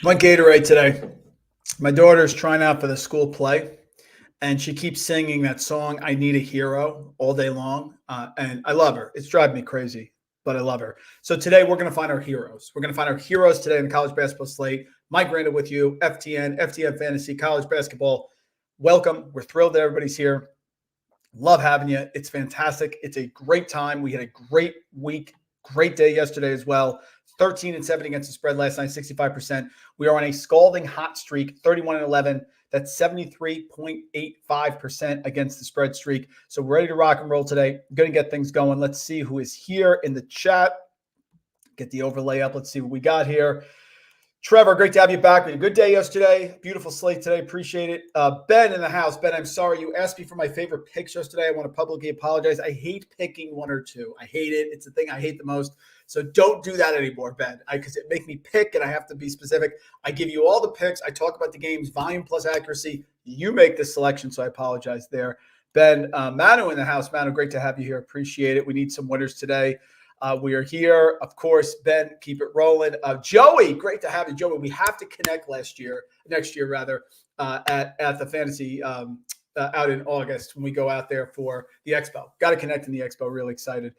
My Gatorade today. My daughter's trying out for the school play, and she keeps singing that song, I Need a Hero, all day long. And I love her. It's driving me crazy, but I love her. So today we're going to find our heroes. We're going to find our heroes today in the college basketball slate. Mike Randle with you, FTN Fantasy College Basketball. Welcome. We're thrilled that everybody's here. Love having you. It's fantastic. It's a great time. We had a great week, great day yesterday as well. 13-7 against the spread last night, 65%. We are on a scalding hot streak, 31-11. That's 73.85% against the spread streak. So we're ready to rock and roll today. Going to get things going. Let's see who is here in the chat. Get the overlay up. Let's see what we got here. Trevor, great to have you back. We had a good day yesterday. Beautiful slate today. Appreciate it. Ben in the house. Ben, I'm sorry. You asked me for my favorite picks yesterday. I want to publicly apologize. I hate picking one or two. I hate it. It's the thing I hate the most. So don't do that anymore, Ben, because it makes me pick and I have to be specific. I give you all the picks. I talk about the games, volume plus accuracy. You make the selection, so I apologize there. Ben, Manu in the house. Manu, great to have you here. Appreciate it. We need some winners today. We are here. Of course, Ben, keep it rolling. Joey, great to have you. Joey, we have to connect next year, at the fantasy out in August when we go out there for the Expo. Got to connect in the Expo. Really excited.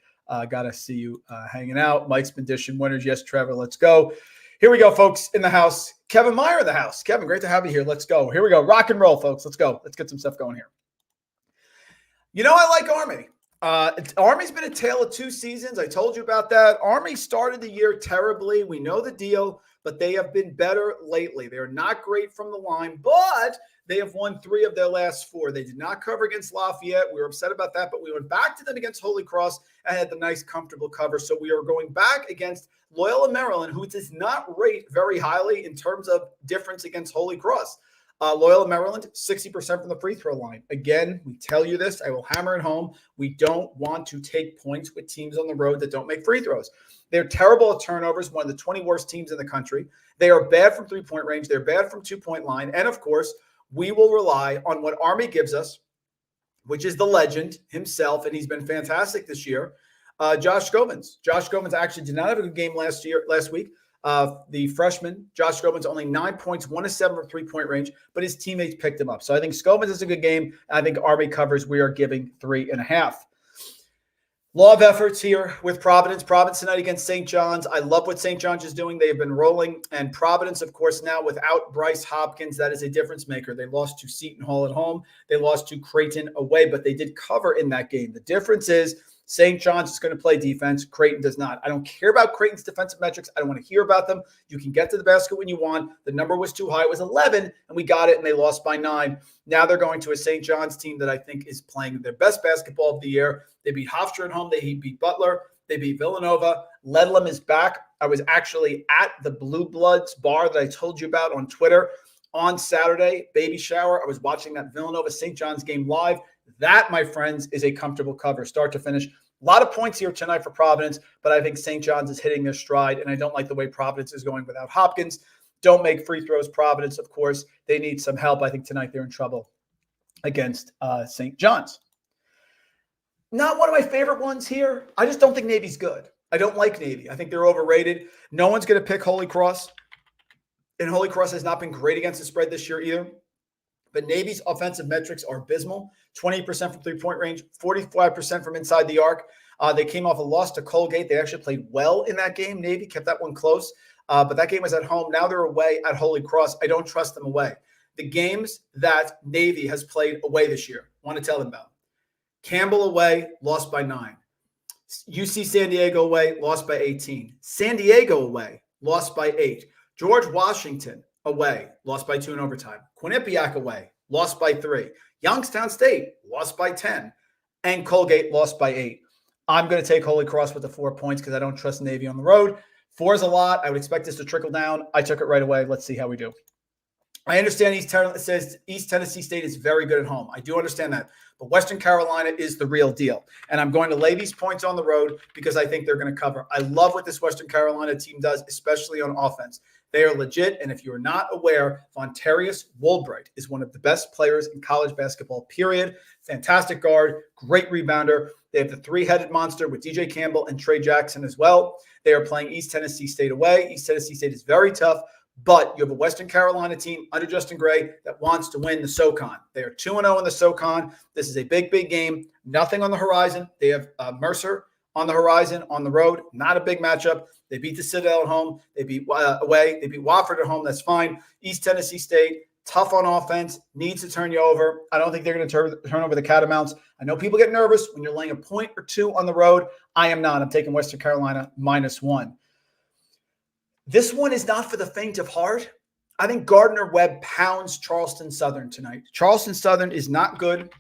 Got to see you hanging out. Mike's been dishing winners. Yes, Trevor, let's go. Here we go, folks, in the house. Kevin Meyer in the house. Kevin, great to have you here. Let's go. Here we go. Rock and roll, folks. Let's go. Let's get some stuff going here. You know, I like Army. Army's been a tale of two seasons. I told you about that. Army started the year terribly. We know the deal, but they have been better lately. They're not great from the line, but they have won 3 of their last 4. They did not cover against Lafayette. We were upset about that, but we went back to them against Holy Cross and had the nice, comfortable cover. So we are going back against Loyola Maryland, who does not rate very highly in terms of difference against Holy Cross. Loyola Maryland, 60% from the free throw line. Again, we tell you this. I will hammer it home. We don't want to take points with teams on the road that don't make free throws. They're terrible at turnovers, one of the 20 worst teams in the country. They are bad from three-point range. They're bad from two-point line. And, of course, we will rely on what Army gives us, which is the legend himself, and he's been fantastic this year, Josh Scovins. Josh Scovins actually did not have a good game last week. The freshman, Josh Scovins, only 9 points, 1 of 7 from three-point range, but his teammates picked him up. So I think Scovins is a good game. I think Army covers. We are giving 3.5. Law of efforts here with Providence. Providence tonight against St. John's. I love what St. John's is doing. They have been rolling. And Providence, of course, now without Bryce Hopkins, that is a difference maker. They lost to Seton Hall at home. They lost to Creighton away, but they did cover in that game. The difference is St. John's is going to play defense. Creighton does not. I don't care about Creighton's defensive metrics. I don't want to hear about them. You can get to the basket when you want. The number was too high. It was 11, and we got it, and they lost by 9. Now they're going to a St. John's team that I think is playing their best basketball of the year. They beat Hofstra at home. They beat Butler. They beat Villanova. Ledlam is back. I was actually at the Blue Bloods bar that I told you about on Twitter on Saturday, baby shower. I was watching that Villanova-St. John's game live. That, my friends, is a comfortable cover, start to finish. A lot of points here tonight for Providence, but I think St. John's is hitting their stride, and I don't like the way Providence is going without Hopkins. Don't make free throws, Providence, of course. They need some help. I think tonight they're in trouble against St. John's. Not one of my favorite ones here. I just don't think Navy's good. I don't like Navy. I think they're overrated. No one's going to pick Holy Cross, and Holy Cross has not been great against the spread this year either. But Navy's offensive metrics are abysmal. 20% from three-point range, 45% from inside the arc. They came off a loss to Colgate. They actually played well in that game. Navy kept that one close. But that game was at home. Now they're away at Holy Cross. I don't trust them away. The games that Navy has played away this year, I want to tell them about. Campbell away, lost by 9. UC San Diego away, lost by 18. San Diego away, lost by 8. George Washington away, lost by 2 in overtime. Quinnipiac away, lost by 3. Youngstown State, lost by 10. And Colgate, lost by 8. I'm going to take Holy Cross with the 4 points because I don't trust Navy on the road. 4 is a lot. I would expect this to trickle down. I took it right away. Let's see how we do. I understand East Tennessee State is very good at home. I do understand that. But Western Carolina is the real deal. And I'm going to lay these points on the road because I think they're going to cover. I love what this Western Carolina team does, especially on offense. They are legit. And if you're not aware, Vontarius Woolbright is one of the best players in college basketball, period. Fantastic guard, great rebounder. They have the 3-headed monster with DJ Campbell and Trey Jackson as well. They are playing East Tennessee State away. East Tennessee State is very tough. But you have a Western Carolina team under Justin Gray that wants to win the SoCon. They are 2-0 in the SoCon. This is a big, big game. Nothing on the horizon. They have Mercer on the horizon, on the road. Not a big matchup. They beat the Citadel at home. They beat away. They beat Wofford at home. That's fine. East Tennessee State, tough on offense, needs to turn you over. I don't think they're going to turn over the Catamounts. I know people get nervous when you're laying a point or two on the road. I am not. I'm taking Western Carolina -1. This one is not for the faint of heart. I think Gardner Webb pounds Charleston Southern tonight. Charleston Southern is not good.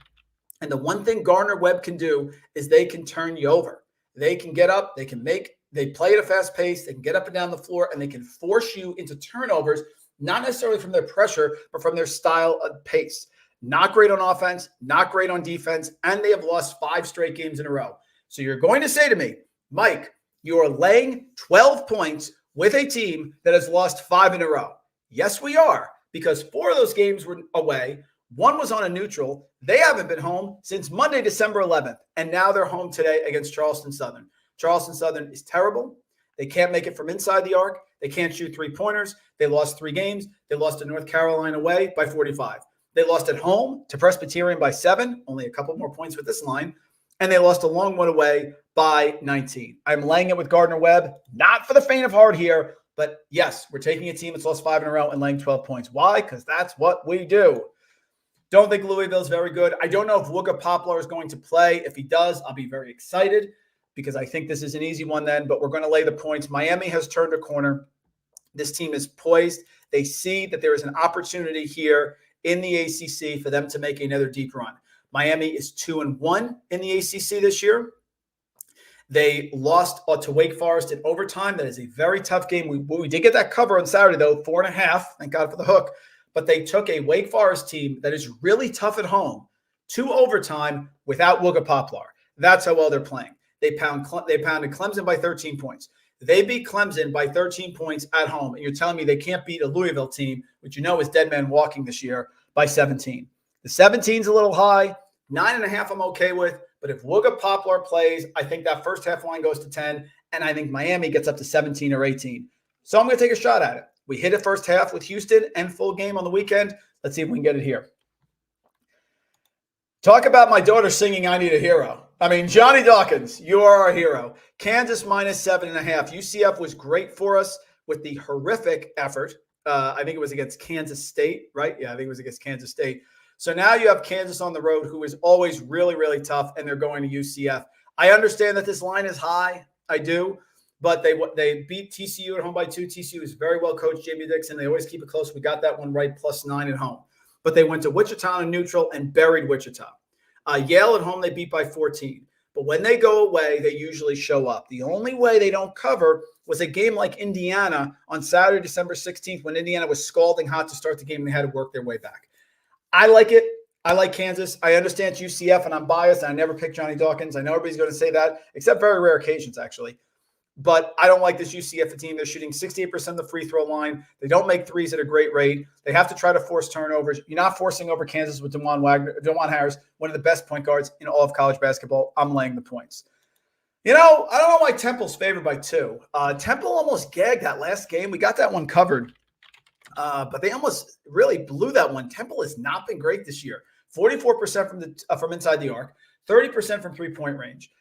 And the one thing Gardner Webb can do is they can turn you over. They can get up. They play at a fast pace. They can get up and down the floor, and they can force you into turnovers, not necessarily from their pressure, but from their style of pace. Not great on offense, not great on defense, and they have lost 5 straight games in a row. So you're going to say to me, Mike, you are laying 12 points with a team that has lost 5 in a row. Yes, we are, because 4 of those games were away. 1 was on a neutral. They haven't been home since Monday, December 11th, and now they're home today against Charleston Southern. Charleston Southern is terrible. They can't make it from inside the arc. They can't shoot 3-pointers. They lost 3 games. They lost to North Carolina away by 45. They lost at home to Presbyterian by 7, only a couple more points with this line, and they lost a long one away by 19. I'm laying it with Gardner Webb, not for the faint of heart here, but yes, we're taking a team that's lost 5 in a row and laying 12 points. Why? Because that's what we do. Don't think Louisville's very good. I don't know if Wooga Poplar is going to play. If he does, I'll be very excited because I think this is an easy one then, but we're going to lay the points. Miami has turned a corner. This team is poised. They see that there is an opportunity here in the ACC for them to make another deep run. Miami is 2-1 in the ACC this year. They lost to Wake Forest in overtime. That is a very tough game. We did get that cover on Saturday, though, 4.5. Thank God for the hook. But they took a Wake Forest team that is really tough at home to overtime without Wooga Poplar. That's how well they're playing. They pounded Clemson by 13 points. They beat Clemson by 13 points at home. And you're telling me they can't beat a Louisville team, which you know is dead man walking this year, by 17. The 17's a little high. 9.5 I'm okay with. But if Wooga Poplar plays, I think that first half line goes to 10. And I think Miami gets up to 17 or 18. So I'm going to take a shot at it. We hit it first half with Houston and full game on the weekend. Let's see if we can get it here. Talk about my daughter singing I Need a Hero. I mean, Johnny Dawkins, you are our hero. Kansas -7.5. UCF was great for us with the horrific effort. I think it was against Kansas State, right? Yeah, I think it was against Kansas State. So now you have Kansas on the road, who is always really, really tough, and they're going to UCF. I understand that this line is high. I do. But they beat TCU at home by 2. TCU is very well coached, Jamie Dixon. They always keep it close. We got that one right, +9 at home. But they went to Wichita on neutral and buried Wichita. Yale at home, they beat by 14. But when they go away, they usually show up. The only way they don't cover was a game like Indiana on Saturday, December 16th, when Indiana was scalding hot to start the game and they had to work their way back. I like it. I like Kansas. I understand it's UCF, and I'm biased, and I never pick Johnny Dawkins. I know everybody's going to say that, except very rare occasions, actually. But I don't like this UCF team. They're shooting 68% of the free throw line. They don't make threes at a great rate. They have to try to force turnovers. You're not forcing over Kansas with DeJuan Harris, one of the best point guards in all of college basketball. I'm laying the points. You know, I don't know why Temple's favored by 2. Temple almost gagged that last game. We got that one covered, but they almost really blew that one. Temple has not been great this year. 44% from inside the arc, 30% from three-point range.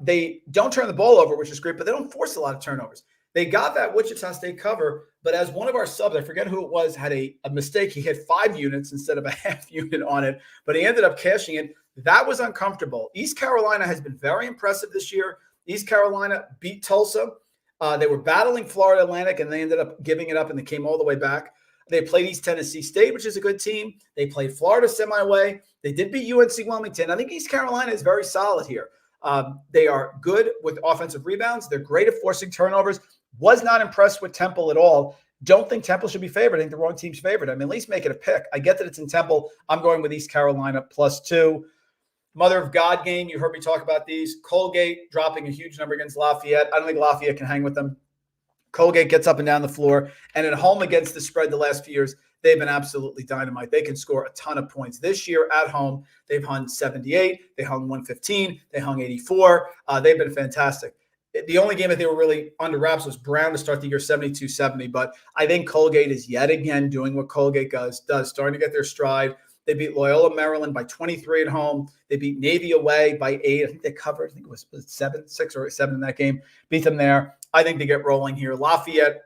They don't turn the ball over, which is great, but they don't force a lot of turnovers. They got that Wichita State cover, but as one of our subs, I forget who it was, had a mistake. He hit 5 units instead of a half unit on it, but he ended up cashing it. That was uncomfortable. East Carolina has been very impressive this year. East Carolina beat Tulsa. They were battling Florida Atlantic, and they ended up giving it up, and they came all the way back. They played East Tennessee State, which is a good team. They played Florida semi-way. They did beat UNC Wilmington. I think East Carolina is very solid here. They are good with offensive rebounds. They're great at forcing turnovers. Was not impressed with Temple at all. Don't think Temple should be favored. I think the wrong team's favored. I mean, at least make it a pick. I get that it's in Temple. I'm going with East Carolina +2. Mother of God game. You heard me talk about these. Colgate dropping a huge number against Lafayette. I don't think Lafayette can hang with them. Colgate gets up and down the floor. And at home against the spread the last few years, they've been absolutely dynamite. They can score a ton of points. This year at home, they've hung 78. They hung 115. They hung 84. They've been fantastic. The only game that they were really under wraps was Brown to start the year 72-70. But I think Colgate is yet again doing what Colgate does, starting to get their stride. They beat Loyola Maryland by 23 at home. They beat Navy away by 8. I think they covered. I think it was 6 or 7 in that game. Beat them there. I think they get rolling here. Lafayette,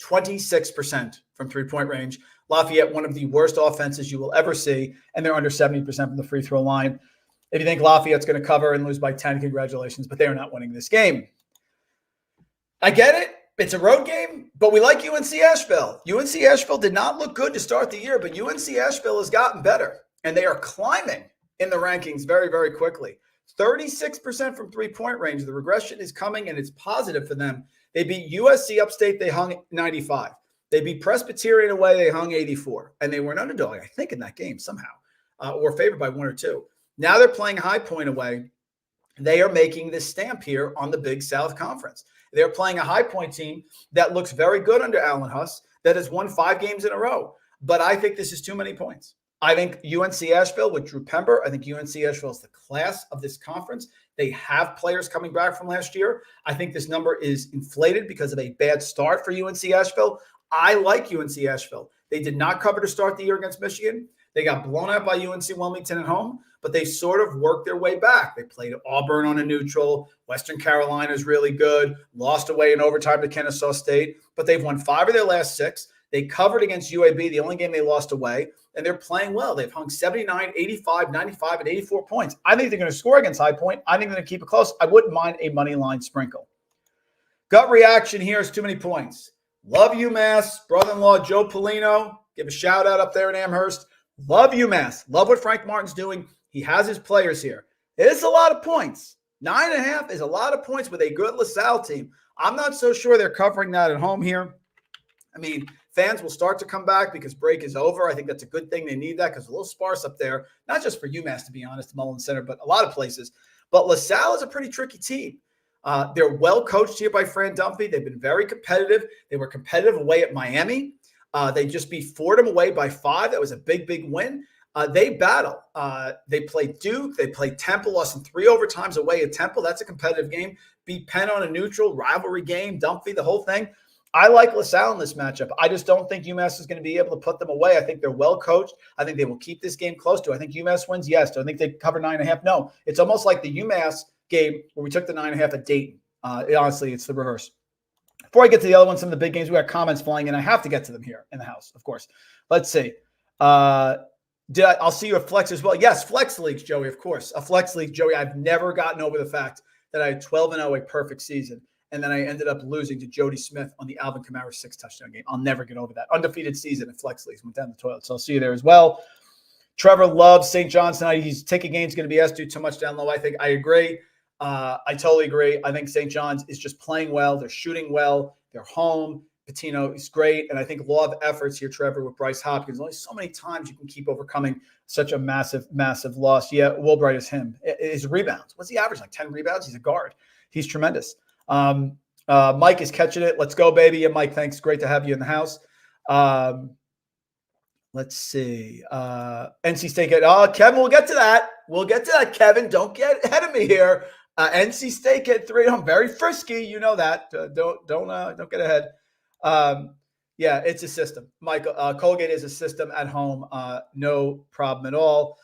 26% from three-point range. Lafayette, one of the worst offenses you will ever see, and they're under 70% from the free throw line. If you think Lafayette's going to cover and lose by 10, congratulations, but they are not winning this game. I get it. It's a road game, but we like UNC Asheville. UNC Asheville did not look good to start the year, but UNC Asheville has gotten better, and they are climbing in the rankings very, very quickly. 36% from three-point range. The regression is coming, and it's positive for them. They beat USC upstate. They hung 95. They beat Presbyterian away. They hung 84. And they were an underdog, I think, in that game somehow, or favored by 1 or 2. Now they're playing High Point away. They are making this stamp here on the Big South Conference. They're playing a High Point team that looks very good under Alan Huss, that has won 5 games in a row. But I think this is too many points. I think UNC Asheville with Drew Pember, I think UNC Asheville is the class of this conference. They have players coming back from last year. I think this number is inflated because of a bad start for UNC Asheville. I like UNC Asheville. They did not cover to start the year against Michigan. They got blown out by UNC Wilmington at home, but they sort of worked their way back. They played Auburn on a neutral. Western Carolina is really good. Lost away in overtime to Kennesaw State, but they've won 5 of their last 6. They covered against UAB, the only game they lost away, and they're playing well. They've hung 79, 85, 95, and 84 points. I think they're going to score against High Point. I think they're going to keep it close. I wouldn't mind a money line sprinkle. Gut reaction here is too many points. Love UMass. Brother-in-law Joe Polino. Give a shout out up there in Amherst. Love UMass. Love what Frank Martin's doing. He has his players here. It's a lot of points. 9.5 is a lot of points with a good LaSalle team. I'm not so sure they're covering that at home here. I mean, fans will start to come back because break is over. I think that's a good thing. They need that because it's a little sparse up there, not just for UMass, to be honest, Mullins Center, but a lot of places. But LaSalle is a pretty tricky team. They're well coached here by Fran Dunphy. They've been very competitive. They were competitive away at Miami. They just beat Fordham away by 5. That was a big, big win. They battle. They played Duke. They played Temple, lost in 3 overtimes away at Temple. That's a competitive game. Beat Penn on a neutral, rivalry game, Dunphy, the whole thing. I like LaSalle in this matchup. I just don't think UMass is going to be able to put them away. I think they're well coached. I think they will keep this game close to. I think UMass wins. Yes. Do I think they cover 9.5? No. It's almost like the UMass game where we took the 9.5 at Dayton. Honestly, it's the reverse. Before I get to the other ones, some of the big games, we got comments flying in. I have to get to them here in the house, of course. Let's see. I'll see you at Flex as well. Yes, Flex Leagues, Joey, of course. A Flex League, Joey. I've never gotten over the fact that I had 12-0, a perfect season. And then I ended up losing to Jody Smith on the Alvin Kamara 6-touchdown game. I'll never get over that. Undefeated season at Flex Leagues. Went down the toilet. So I'll see you there as well. Trevor loves St. John's tonight. He's taking games going to be asked to too much down low. I think I agree. I totally agree. I think St. John's is just playing well. They're shooting well. They're home. Patino is great. And I think law of efforts here, Trevor, with Bryce Hopkins. Only so many times you can keep overcoming such a massive, massive loss. Yeah, Wilbright is him. His rebounds. What's he average? Like 10 rebounds? He's a guard. He's tremendous. Mike is catching it. Let's go, baby. And Mike, thanks. Great to have you in the house. Let's see. NC State. Kevin, we'll get to that. We'll get to that, Kevin. Don't get ahead of me here. NC State get 3. I'm very frisky. You know that. Don't get ahead. Yeah, it's a system. Michael, Colgate is a system at home. No problem at all.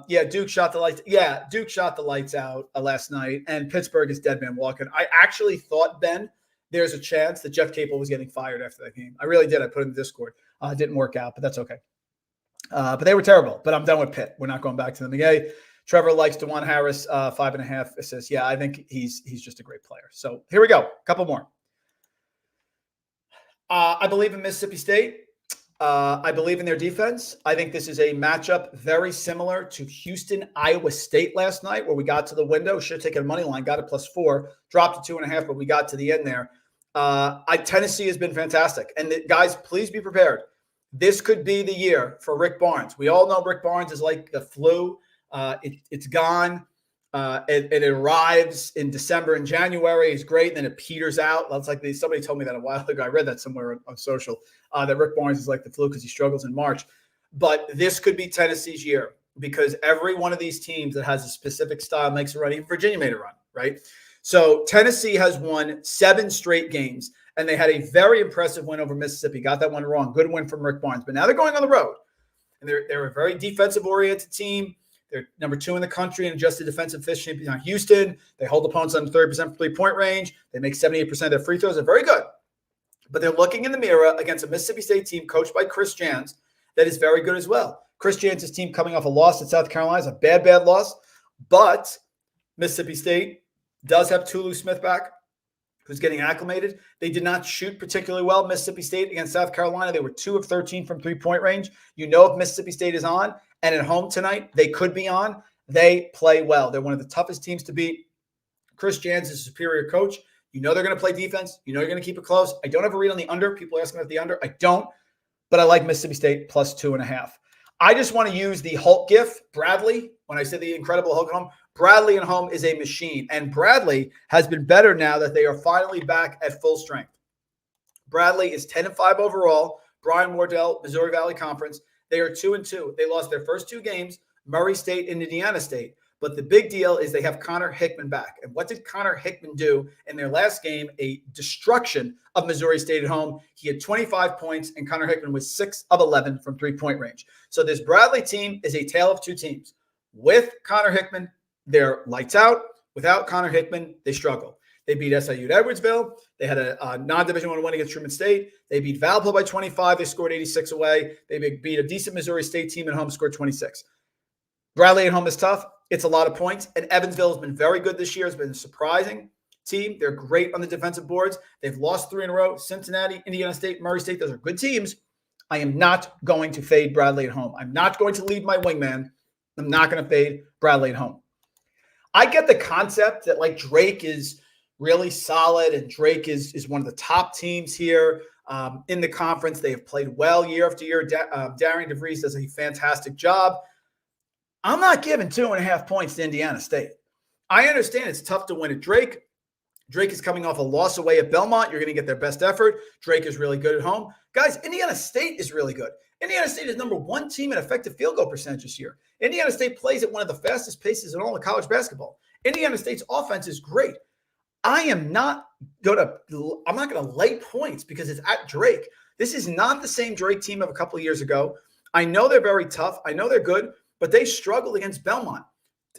Yeah, Duke shot the lights. Yeah, Duke shot the lights out last night, and Pittsburgh is dead man walking. I actually thought, Ben, there's a chance that Jeff Capel was getting fired after that game. I really did. I put it in the Discord. It didn't work out, but that's okay. But they were terrible. But I'm done with Pitt. We're not going back to them again. Trevor likes DeJuan Harris, 5.5 assists. Yeah, I think he's just a great player. So here we go. A couple more. I believe in Mississippi State. I believe in their defense. I think this is a matchup very similar to Houston, Iowa State last night, where we got to the window, should have taken a money line, got it +4, dropped to 2.5, but we got to the end there. Tennessee has been fantastic. And guys, please be prepared. This could be the year for Rick Barnes. We all know Rick Barnes is like the flu. It's gone. It arrives in December and January. It's great. Then it peters out. That's like somebody told me that a while ago. I read that somewhere on social, that Rick Barnes is like the flu because he struggles in March. But this could be Tennessee's year because every one of these teams that has a specific style makes a run. Even Virginia made a run, right? So Tennessee has won 7 straight games, and they had a very impressive win over Mississippi. Got that one wrong. Good win from Rick Barnes. But now they're going on the road, and they're a very defensive-oriented team. They're number 2 in the country in adjusted defensive efficiency behind Houston. They hold opponents under 30% from three-point range. They make 78% of their free throws. They're very good. But they're looking in the mirror against a Mississippi State team coached by Chris Jans that is very good as well. Chris Jans' team coming off a loss at South Carolina is a bad loss. But Mississippi State does have Tulu Smith back, who's getting acclimated. They did not shoot particularly well, Mississippi State, against South Carolina. They were 2 of 13 from three-point range. You know, if Mississippi State is on, and at home tonight, they could be on. They play well. They're one of the toughest teams to beat. Chris Jans is a superior coach. You know they're going to play defense. You know you're going to keep it close. I don't have a read on the under. People are asking about the under. I don't, but I like Mississippi State plus 2.5. I just want to use the Hulk gif, Bradley. When I said the incredible Hulk at home, Bradley at home is a machine. And Bradley has been better now that they are finally back at full strength. Bradley is 10-5 overall. Brian Wardell, Missouri Valley Conference. They are 2-2. They lost their first 2 games, Murray State and Indiana State. But the big deal is they have Connor Hickman back. And what did Connor Hickman do in their last game? A destruction of Missouri State at home. He had 25 points, and Connor Hickman was 6 of 11 from three-point range. So this Bradley team is a tale of 2 teams. With Connor Hickman, they're lights out. Without Connor Hickman, they struggle. They beat SIU at Edwardsville. They had a non-Division I win against Truman State. They beat Valpo by 25. They scored 86 away. They beat a decent Missouri State team at home, scored 26. Bradley at home is tough. It's a lot of points. And Evansville has been very good this year. It's been a surprising team. They're great on the defensive boards. They've lost 3 in a row. Cincinnati, Indiana State, Murray State, those are good teams. I am not going to fade Bradley at home. I'm not going to leave my wingman. I'm not going to fade Bradley at home. I get the concept that like Drake is really solid and Drake is one of the top teams here in the conference. They have played well year after year. Darian DeVries does a fantastic job. I'm not giving 2.5 points to Indiana State. I understand it's tough to win at Drake. Drake is coming off a loss away at Belmont. You're going to get their best effort. Drake is really good at home. Guys, Indiana State is really good. Indiana State is number 1 team in effective field goal percentage this year. Indiana State plays at one of the fastest paces in all of college basketball. Indiana State's offense is great. I'm not going to lay points because it's at Drake. This is not the same Drake team of a couple of years ago. I know they're very tough. I know they're good, but they struggled against Belmont.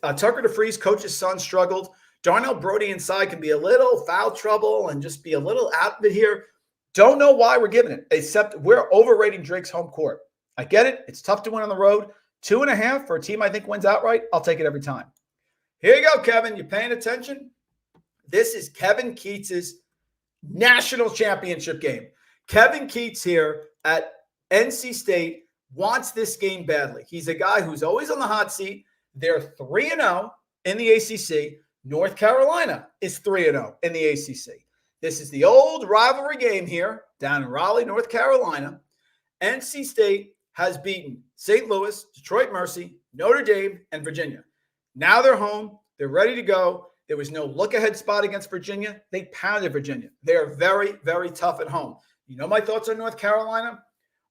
Tucker DeFreeze, coach's son, struggled. Darnell Brody inside can be a little foul trouble and just be a little out of it here. Don't know why we're giving it, except we're overrating Drake's home court. I get it. It's tough to win on the road. 2.5 for a team I think wins outright. I'll take it every time. Here you go, Kevin. You paying attention? This is Kevin Keats' national championship game. Kevin Keats here at NC State wants this game badly. He's a guy who's always on the hot seat. They're 3-0 in the ACC. North Carolina is 3-0 in the ACC. This is the old rivalry game here down in Raleigh, North Carolina. NC State has beaten St. Louis, Detroit Mercy, Notre Dame, and Virginia. Now they're home. They're ready to go. There was no look-ahead spot against Virginia. They pounded Virginia. They are very, very tough at home. You know my thoughts on North Carolina?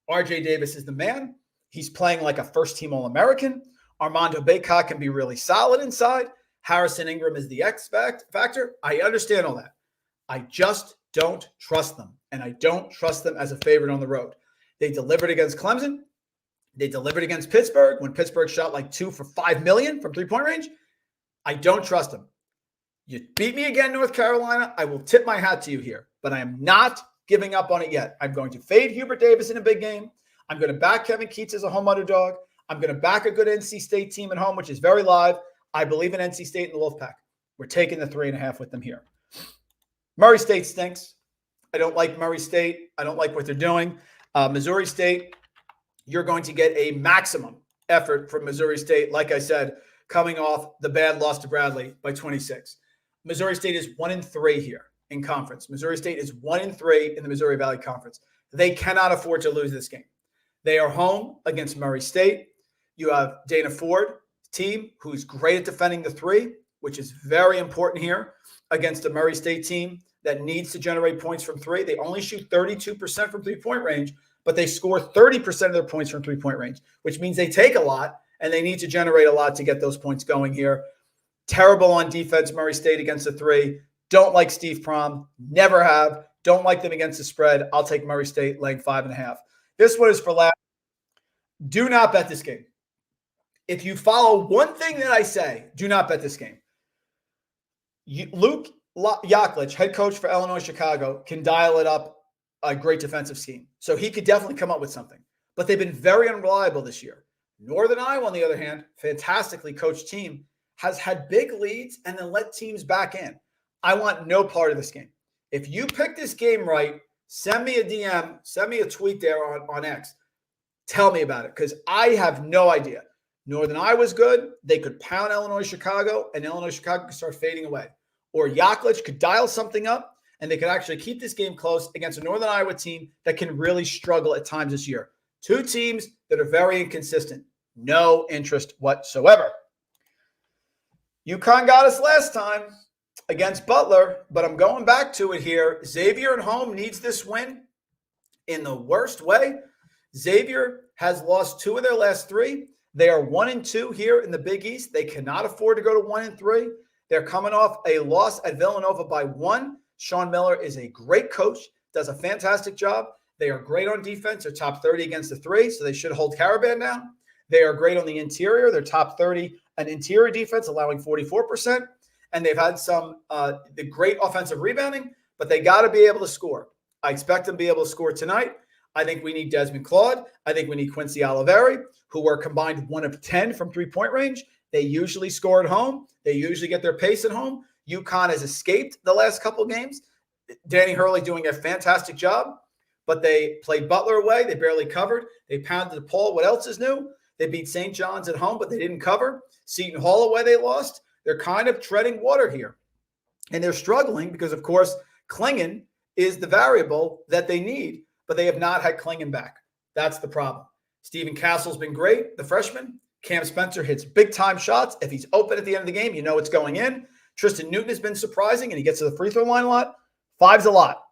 RJ Davis is the man. He's playing like a first-team All-American. Armando Bacot can be really solid inside. Harrison Ingram is the X factor. I understand all that. I just don't trust them, and I don't trust them as a favorite on the road. They delivered against Clemson. They delivered against Pittsburgh when Pittsburgh shot like 2 for $5 million from three-point range. I don't trust them. You beat me again, North Carolina. I will tip my hat to you here, but I am not giving up on it yet. I'm going to fade Hubert Davis in a big game. I'm going to back Kevin Keats as a home underdog. I'm going to back a good NC State team at home, which is very live. I believe in NC State and the Wolfpack. We're taking the 3.5 with them here. Murray State stinks. I don't like Murray State. I don't like what they're doing. Missouri State, you're going to get a maximum effort from Missouri State, like I said, coming off the bad loss to Bradley by 26. Missouri State is 1-3 here in conference. Missouri State is 1-3 in the Missouri Valley Conference. They cannot afford to lose this game. They are home against Murray State. You have Dana Ford, team who's great at defending the 3, which is very important here against a Murray State team that needs to generate points from 3. They only shoot 32% from three-point range, but they score 30% of their points from three-point range, which means they take a lot, and they need to generate a lot to get those points going here. Terrible on defense, Murray State against the 3. Don't like Steve Prohm. Never have. Don't like them against the spread. I'll take Murray State laying 5.5. This one is for last. Do not bet this game. If you follow one thing that I say, do not bet this game. Luke Yaklich, head coach for Illinois Chicago, can dial it up a great defensive scheme. So he could definitely come up with something. But they've been very unreliable this year. Northern Iowa, on the other hand, fantastically coached team, has had big leads and then let teams back in. I want no part of this game. If you pick this game right, send me a DM, send me a tweet there on X. Tell me about it because I have no idea. Northern Iowa's good. They could pound Illinois Chicago, and Illinois Chicago could start fading away. Or Yaklich could dial something up, and they could actually keep this game close against a Northern Iowa team that can really struggle at times this year. Two teams that are very inconsistent. No interest whatsoever. UConn got us last time against Butler, but I'm going back to it here. Xavier at home needs this win in the worst way. Xavier has lost 2 of their last 3. They are 1-2 here in the Big East. They cannot afford to go to 1-3. They're coming off a loss at Villanova by 1. Sean Miller is a great coach, does a fantastic job. They are great on defense. They're top 30 against the 3, so they should hold Caravan down. They are great on the interior. They're top 30 on interior defense, allowing 44%. And they've had some the great offensive rebounding, but they got to be able to score. I expect them to be able to score tonight. I think we need Desmond Claude. I think we need Quincy Oliveri, who are combined 1 of 10 from three-point range. They usually score at home. They usually get their pace at home. UConn has escaped the last couple of games. Danny Hurley doing a fantastic job, but they played Butler away. They barely covered. They pounded DePaul. What else is new? They beat St. John's at home, but they didn't cover. Seton Hall away, they lost. They're kind of treading water here. And they're struggling because, of course, Klingon is the variable that they need, but they have not had Klingon back. That's the problem. Stephen Castle's been great, the freshman. Cam Spencer hits big-time shots. If he's open at the end of the game, you know it's going in. Tristan Newton has been surprising, and he gets to the free throw line a lot. 5's a lot.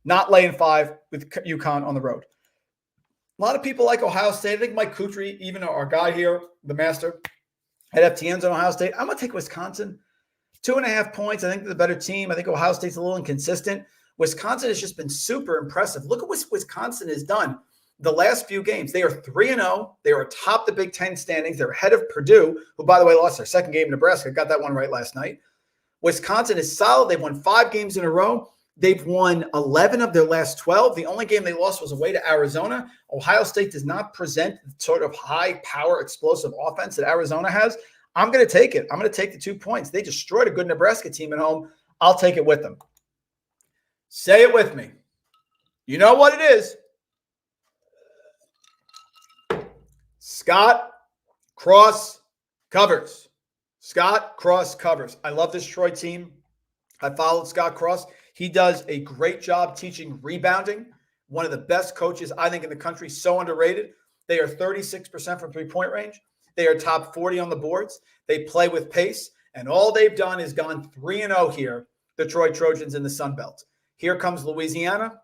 Not laying 5 with UConn on the road. A lot of people like Ohio State. I think Mike Kutry, even our guy here, the master, at FTN's on Ohio State. I'm going to take Wisconsin. 2.5 points. I think they're the better team. I think Ohio State's a little inconsistent. Wisconsin has just been super impressive. Look at what Wisconsin has done the last few games. They are 3-0. They are atop the Big Ten standings. They're ahead of Purdue, who, by the way, lost their second game in Nebraska. Got that one right last night. Wisconsin is solid. They've won 5 games in a row. They've won 11 of their last 12. The only game they lost was away to Arizona. Ohio State does not present the sort of high-power, explosive offense that Arizona has. I'm going to take it. I'm going to take the 2 points. They destroyed a good Nebraska team at home. I'll take it with them. Say it with me. You know what it is. Scott Cross covers. Scott Cross covers. I love this Troy team. I followed Scott Cross. He does a great job teaching rebounding. One of the best coaches, I think, in the country. So underrated. They are 36% from three-point range. They are top 40 on the boards. They play with pace. And all they've done is gone 3-0 here, the Troy Trojans in the Sun Belt. Here comes Louisiana,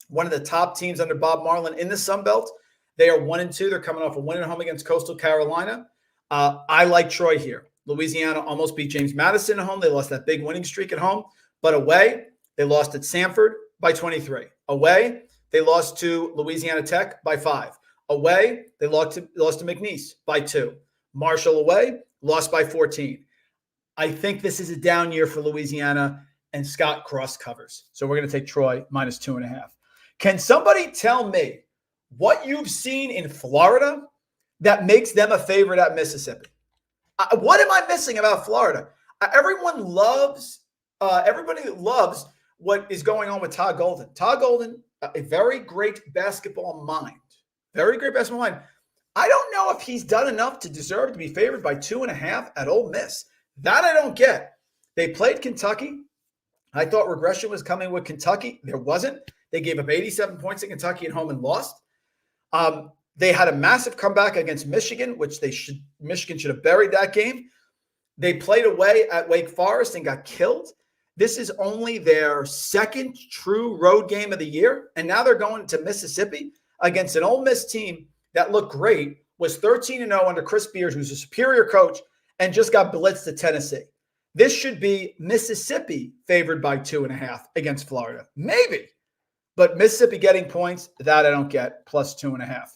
one of the top teams under Bob Marlin in the Sun Belt. They are 1-2. They're coming off a win at home against Coastal Carolina. I like Troy here. Louisiana almost beat James Madison at home. They lost that big winning streak at home. But away, they lost at Samford by 23. Away, they lost to Louisiana Tech by 5. Away, they lost to McNeese by 2. Marshall away, lost by 14. I think this is a down year for Louisiana, and Scott Cross covers. So we're going to take Troy minus 2.5. Can somebody tell me what you've seen in Florida that makes them a favorite at Mississippi? What am I missing about Florida? Everybody loves what is going on with Todd Golden. Todd Golden, a very great basketball mind. Very great basketball mind. I don't know if he's done enough to deserve to be favored by 2.5 at Ole Miss. That I don't get. They played Kentucky. I thought regression was coming with Kentucky. There wasn't. They gave up 87 points at Kentucky at home and lost. They had a massive comeback against Michigan, which Michigan should have buried that game. They played away at Wake Forest and got killed. This is only their second true road game of the year, and now they're going to Mississippi against an Ole Miss team that looked great, was 13-0 under Chris Beard, who's a superior coach, and just got blitzed to Tennessee. This should be Mississippi favored by 2.5 against Florida. Maybe. But Mississippi getting points, that I don't get, plus 2.5.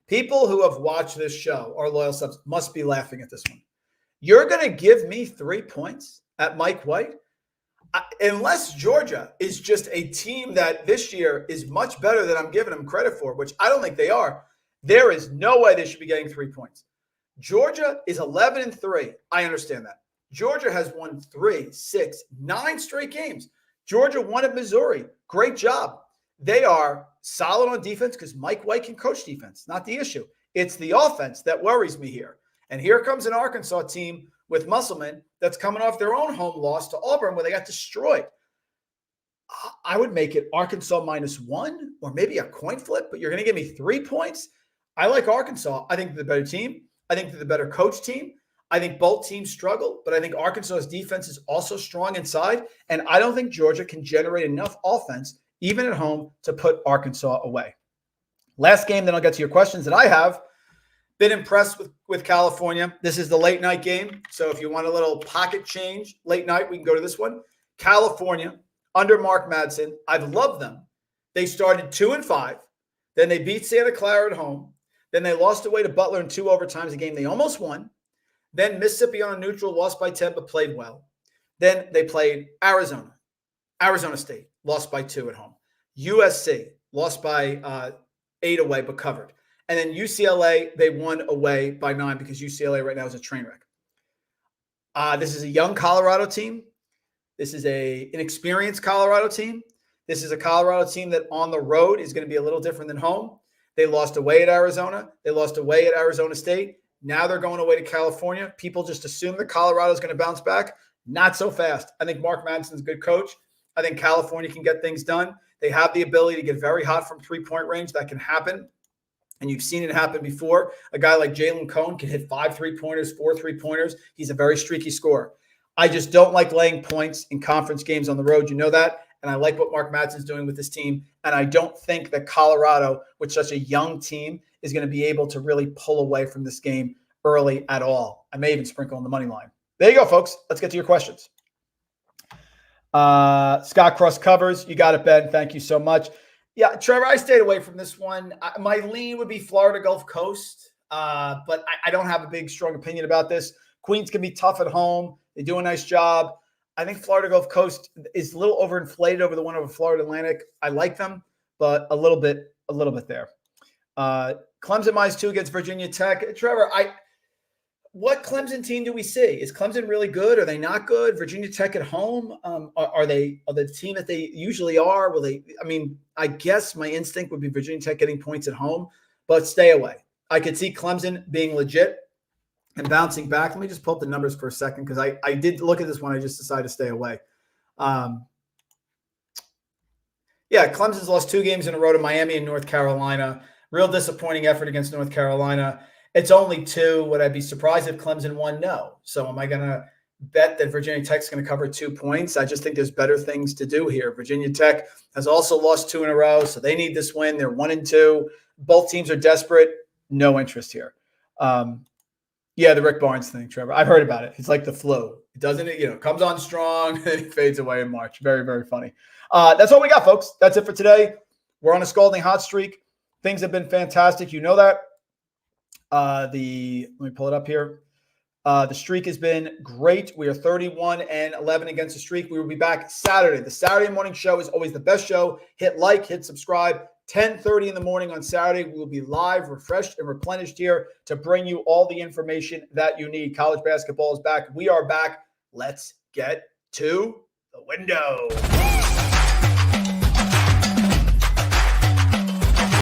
People who have watched this show, our loyal subs, must be laughing at this one. You're going to give me 3 points at Mike White? Unless Georgia is just a team that this year is much better than I'm giving them credit for, which I don't think they are, there is no way they should be getting 3 points. Georgia is 11-3. I understand that. Georgia has won 3, 6, 9 straight games. Georgia won at Missouri. Great job. They are solid on defense because Mike White can coach defense. Not the issue. It's the offense that worries me here. And here comes an Arkansas team with Musselman that's coming off their own home loss to Auburn where they got destroyed. I would make it Arkansas -1 or maybe a coin flip, but you're going to give me 3 points? I like Arkansas. I think they're the better team. I think they're the better coach team. I think both teams struggle, but I think Arkansas's defense is also strong inside, and I don't think Georgia can generate enough offense, even at home, to put Arkansas away. Last game, then I'll get to your questions that I have. Been impressed with California. This is the late night game, so if you want a little pocket change late night, we can go to this one. California, under Mark Madsen. I've loved them. They started 2-5. Then they beat Santa Clara at home. Then they lost away to Butler in 2 overtimes, a game they almost won. Then Mississippi on a neutral, lost by 10, but played well. Then they played Arizona. Arizona State, lost by 2 at home. USC, lost by 8 away, but covered. And then UCLA, they won away by 9 because UCLA right now is a train wreck. This is a young Colorado team. This is an inexperienced Colorado team. This is a Colorado team that on the road is going to be a little different than home. They lost away at Arizona. They lost away at Arizona State. Now they're going away to California. People just assume that Colorado is going to bounce back. Not so fast. I think Mark Madsen's a good coach. I think California can get things done. They have the ability to get very hot from 3-point range. That can happen. And you've seen it happen before. A guy like Jalen Cohn can hit 5 3-pointers, 4 3-pointers. He's a very streaky scorer. I just don't like laying points in conference games on the road. You know that. And I like what Mark Madsen's doing with this team. And I don't think that Colorado, with such a young team, is going to be able to really pull away from this game early at all. I may even sprinkle on the money line. There you go, folks. Let's get to your questions. Scott Cross covers. You got it, Ben. Thank you so much. Yeah, Trevor, I stayed away from this one. My lean would be Florida Gulf Coast, but I don't have a big, strong opinion about this. Queens can be tough at home. They do a nice job. I think Florida Gulf Coast is a little overinflated over the one over Florida Atlantic. I like them, but a little bit there. Clemson -2 against Virginia Tech. Trevor, what Clemson team do we see? Is Clemson really good? Are they not good? Virginia Tech at home? Are they the team that they usually are? Will they? I mean, I guess my instinct would be Virginia Tech getting points at home, but stay away. I could see Clemson being legit and bouncing back. Let me just pull up the numbers for a second because I did look at this one. I just decided to stay away. Yeah, Clemson's lost 2 games in a row to Miami and North Carolina. Real disappointing effort against North Carolina. It's only 2. Would I be surprised if Clemson won? No. So am I going to bet that Virginia Tech's going to cover 2 points? I just think there's better things to do here. Virginia Tech has also lost 2 in a row, so they need this win. They're 1-2. Both teams are desperate. No interest here. Yeah, the Rick Barnes thing, Trevor. I've heard about it. It's like the flu. It doesn't, comes on strong and it fades away in March. Very, very funny. That's all we got, folks. That's it for today. We're on a scalding hot streak. Things have been fantastic. You know that. Let me pull it up here. The streak has been great. We are 31-11 against the streak. We will be back Saturday. The Saturday morning show is always the best show. Hit like, hit subscribe. 10:30 in the morning on Saturday. We will be live, refreshed, and replenished here to bring you all the information that you need. College basketball is back. We are back. Let's get to the window.